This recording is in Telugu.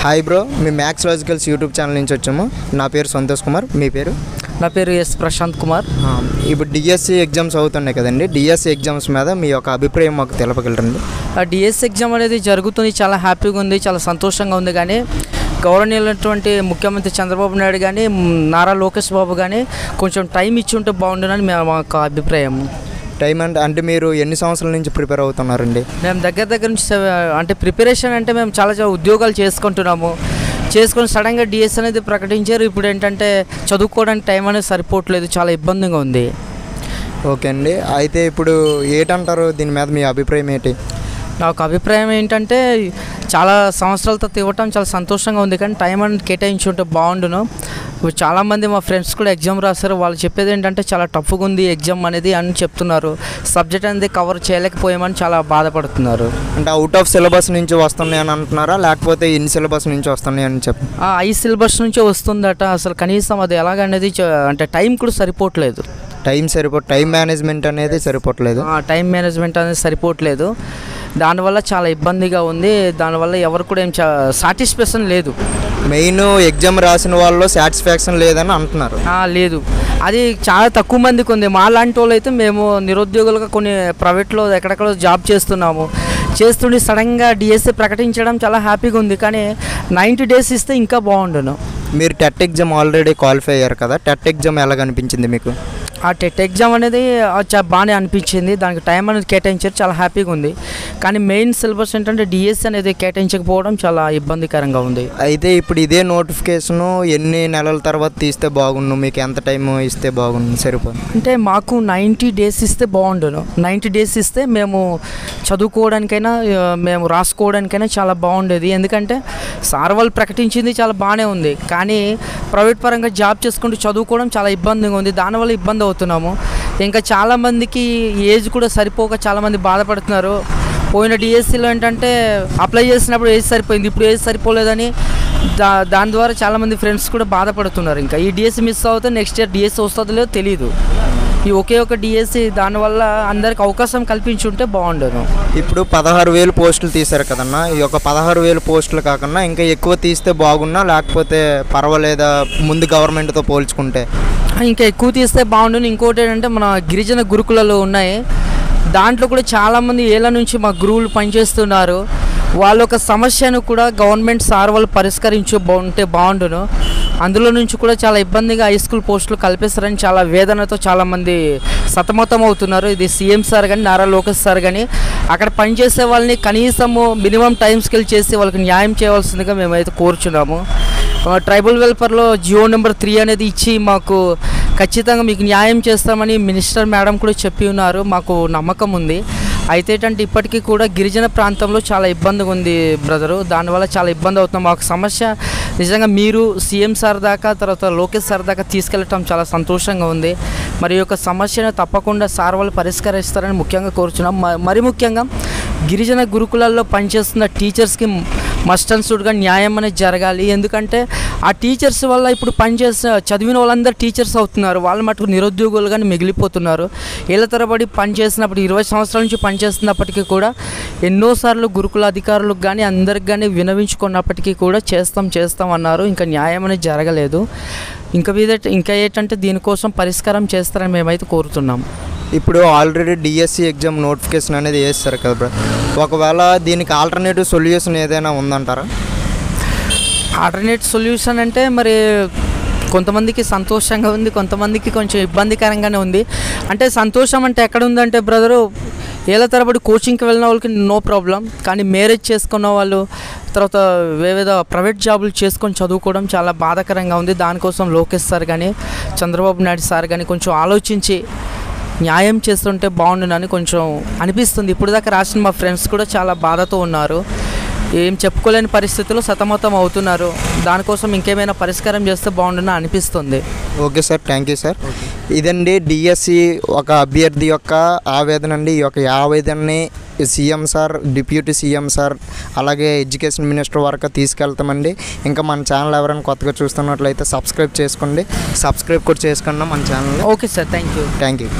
హాయ్ బ్రో, మీ మ్యాథ్స్ లాజికల్స్ యూట్యూబ్ ఛానల్ నుంచి వచ్చాము. నా పేరు సంతోష్ కుమార్. మీ పేరు? నా పేరు ఎస్ ప్రశాంత్ కుమార్. ఇప్పుడు డిఎస్సి ఎగ్జామ్స్ అవుతున్నాయి కదండి. డిఎస్సి ఎగ్జామ్స్ మీద మీ యొక్క అభిప్రాయం మాకు తెలపగలరండి? ఆ డిఎస్సి ఎగ్జామ్ అనేది జరుగుతుంది, చాలా హ్యాపీగా ఉంది, చాలా సంతోషంగా ఉంది. కానీ గౌరవనీయులైనటువంటి ముఖ్యమంత్రి చంద్రబాబు నాయుడు కానీ నారా లోకేష్ బాబు కానీ కొంచెం టైం ఇచ్చి ఉంటే బాగుంటుందని మాకు అభిప్రాయం. టైం అంటే మీరు ఎన్ని సంవత్సరాల నుంచి ప్రిపేర్ అవుతున్నారండి? మేము దగ్గర నుంచి అంటే ప్రిపరేషన్ అంటే మేము చాలా ఉద్యోగాలు చేసుకొని సడన్గా డిఎస్ అనేది ప్రకటించారు. ఇప్పుడు ఏంటంటే చదువుకోవడానికి టైం అనేది సరిపోవట్లేదు, చాలా ఇబ్బందిగా ఉంది. ఓకే అండి, అయితే ఇప్పుడు ఏంటంటారు దీని మీద మీ అభిప్రాయం ఏంటి? నాకు అభిప్రాయం ఏంటంటే చాలా సంవత్సరాలతో ఇవ్వటం చాలా సంతోషంగా ఉంది, కానీ టైం అనేది కేటాయించి ఉంటే బాగుండును. చాలామంది మా ఫ్రెండ్స్ కూడా ఎగ్జామ్ రాశారు. వాళ్ళు చెప్పేది ఏంటంటే చాలా టఫ్గా ఉంది ఎగ్జామ్ అనేది అని చెప్తున్నారు. సబ్జెక్ట్ అనేది కవర్ చేయలేకపోయామని చాలా బాధపడుతున్నారు. అంటే అవుట్ ఆఫ్ సిలబస్ నుంచి వస్తున్నాయి అని అంటున్నారా, లేకపోతే ఇన్ సిలబస్ నుంచి వస్తున్నాయి అని ఈ సిలబస్ నుంచే వస్తుందట. అసలు కనీసం అది ఎలాగనేది అంటే టైం కూడా సరిపోవట్లేదు. టైం మేనేజ్మెంట్ అనేది సరిపోవట్లేదు. దానివల్ల చాలా ఇబ్బందిగా ఉంది. దానివల్ల ఎవరు కూడా ఏం సాటిస్ఫాక్షన్ లేదు. మెయిన్ ఎగ్జామ్ రాసిన వాళ్ళు సాటిస్ఫాక్షన్ లేదని అంటున్నారు. లేదు, అది చాలా తక్కువ మందికి ఉంది. మా లాంటి వాళ్ళు అయితే మేము నిరుద్యోగులుగా కొన్ని ప్రైవేట్లో ఎక్కడెక్కడో జాబ్ చేస్తుండి సడన్గా డిఎస్సి ప్రకటించడం చాలా హ్యాపీగా ఉంది. కానీ 90 days ఇస్తే ఇంకా బాగుండును. మీరు టెట్ ఎగ్జామ్ ఆల్రెడీ క్వాలిఫై అయ్యారు కదా, టెట్ ఎగ్జామ్ ఎలాగ అనిపించింది మీకు? ఆ టెట్ ఎగ్జామ్ అనేది బాగానే అనిపించింది. దానికి టైం అనేది కేటాయించారు, చాలా హ్యాపీగా ఉంది. కానీ మెయిన్ సిలబస్ ఏంటంటే డిఎస్సి అనేది కేటాయించకపోవడం చాలా ఇబ్బందికరంగా ఉంది. అయితే ఇప్పుడు ఇదే నోటిఫికేషను ఎన్ని నెలల తర్వాత తీస్తే బాగుండు, మీకు ఎంత టైం ఇస్తే బాగుండు సరిపోదు? అంటే మాకు 90 days ఇస్తే బాగుండును. 90 days ఇస్తే మేము చదువుకోవడానికైనా మేము రాసుకోవడానికైనా చాలా బాగుండేది. ఎందుకంటే సార్ వాళ్ళు ప్రకటించింది చాలా బాగానే ఉంది, కానీ ప్రైవేట్ పరంగా జాబ్ చేసుకుంటూ చదువుకోవడం చాలా ఇబ్బందిగా ఉంది. దానివల్ల ఇబ్బంది అవుతున్నాము. ఇంకా చాలామందికి ఏజ్ కూడా సరిపోక చాలామంది బాధపడుతున్నారు. పోయిన డిఎస్సిలో ఏంటంటే అప్లై చేసినప్పుడు ఏజ్ సరిపోయింది, ఇప్పుడు ఏజ్ సరిపోలేదని దాని ద్వారా చాలామంది ఫ్రెండ్స్ కూడా బాధపడుతున్నారు. ఇంకా ఈ డిఎస్సి మిస్ అవుతే నెక్స్ట్ ఇయర్ డిఎస్సి వస్తుందో లేదో తెలియదు. ఈ ఒకే ఒక డిఎస్సి దానివల్ల అందరికి అవకాశం కల్పించుంటే బాగుండదు. ఇప్పుడు 16,000 పోస్టులు తీశారు కదన్నా, ఈ యొక్క 16,000 పోస్టులు కాకుండా ఇంకా ఎక్కువ తీస్తే బాగున్నా, లేకపోతే పర్వాలేదా ముందు గవర్నమెంట్తో పోల్చుకుంటే? ఇంకా ఎక్కువ తీస్తే బాగుండు. ఇంకోటి ఏంటంటే మన గిరిజన గురుకులలో ఉన్నాయి, దాంట్లో కూడా చాలామంది ఏళ్ళ నుంచి మా గురువులు పనిచేస్తున్నారు. వాళ్ళ ఒక సమస్యను కూడా గవర్నమెంట్ సార్ వాళ్ళు ఉంటే బాగుండును. అందులో నుంచి కూడా చాలా ఇబ్బందిగా హై స్కూల్ పోస్టులు కల్పిస్తారని చాలా వేదనతో చాలామంది సతమతం అవుతున్నారు. ఇది సీఎం సార్ కానీ నారా లోకేష్ సార్ కానీ అక్కడ పనిచేసే వాళ్ళని కనీసము మినిమం టైం స్కేల్ చేసి వాళ్ళకి న్యాయం చేయవలసిందిగా మేమైతే కోరుచున్నాము. ట్రైబల్ వెల్ఫేర్లో జియో నెంబర్ 3 అనేది ఇచ్చి మాకు ఖచ్చితంగా మీకు న్యాయం చేస్తామని మినిస్టర్ మేడం కూడా చెప్పి ఉన్నారు. మాకు నమ్మకం ఉంది. అయితే ఏంటంటే ఇప్పటికీ కూడా గిరిజన ప్రాంతంలో చాలా ఇబ్బందిగా ఉంది బ్రదరు. దానివల్ల చాలా ఇబ్బంది అవుతున్నాం. మాకు సమస్య నిజంగా మీరు సీఎం సార్ దాకా తర్వాత లోకేష్ సార్ దాకా తీసుకెళ్ళటం చాలా సంతోషంగా ఉంది. మరి యొక్క సమస్యను తప్పకుండా సార్ వాళ్ళు పరిష్కరిస్తారని ముఖ్యంగా కోరుచున్నాం. మరి ముఖ్యంగా గిరిజన గురుకులాల్లో పనిచేస్తున్న టీచర్స్కి మస్ట్ అండ్ షుడ్గా న్యాయం అనేది జరగాలి. ఎందుకంటే ఆ టీచర్స్ వల్ల ఇప్పుడు చదివిన వాళ్ళందరూ టీచర్స్ అవుతున్నారు, వాళ్ళు మటుకు నిరుద్యోగులు కానీ మిగిలిపోతున్నారు. ఏళ్ళ తరబడి పనిచేసినప్పుడు 20 సంవత్సరాల నుంచి పనిచేస్తున్నప్పటికీ కూడా ఎన్నోసార్లు గురుకుల అధికారులకు కానీ అందరికి కానీ వినవించుకున్నప్పటికీ కూడా చేస్తాం అన్నారు. ఇంకా న్యాయం అనేది జరగలేదు. ఇంకా ఏంటంటే దీనికోసం పరిష్కారం చేస్తారని మేమైతే కోరుతున్నాం. ఇప్పుడు ఆల్రెడీ డిఎస్సి ఎగ్జామ్ నోటిఫికేషన్ అనేది వేస్తారు కదా బ్రో, ఒకవేళ దీనికి ఆల్టర్నేటివ్ సొల్యూషన్ ఏదైనా ఉందంటారా? ఆల్టర్నేటివ్ సొల్యూషన్ అంటే మరి కొంతమందికి సంతోషంగా ఉంది, కొంతమందికి కొంచెం ఇబ్బందికరంగానే ఉంది. అంటే సంతోషం అంటే ఎక్కడ ఉందంటే బ్రదరు, ఏళ్ళ తరబడి కోచింగ్కి వెళ్ళిన వాళ్ళకి నో ప్రాబ్లం, కానీ మ్యారేజ్ చేసుకున్న వాళ్ళు తర్వాత వివిధ ప్రైవేట్ జాబులు చేసుకొని చదువుకోవడం చాలా బాధాకరంగా ఉంది. దానికోసం లోకేష్ సార్ కానీ చంద్రబాబు నాయుడు సార్ కానీ కొంచెం ఆలోచించి న్యాయం చేస్తుంటే బాగుండునని కొంచెం అనిపిస్తుంది. ఇప్పుడు దాకా రాసిన మా ఫ్రెండ్స్ కూడా చాలా బాధతో ఉన్నారు, ఏం చెప్పుకోలేని పరిస్థితుల్లో సతమతం అవుతున్నారు. దానికోసం ఇంకేమైనా పరిష్కారం చేస్తే బాగుండునని అనిపిస్తుంది. Okay sir, thank you sir. ఇదండి డిఎస్సి ఒక అభ్యర్థి యొక్క ఆవేదన అండి. ఈ యొక్క ఆవేదనని CM sir, deputy CM sir, అలాగే ఎడ్యుకేషన్ మినిస్టర్ వరకు తీసుకెళ్తామండి. ఇంకా మన ఛానల్ ఎవరైనా కొత్తగా చూస్తున్నట్లయితే సబ్స్క్రైబ్ చేసుకోండి, సబ్స్క్రైబ్ కూడా చేసుకోండి మన channel. Okay sir, thank you.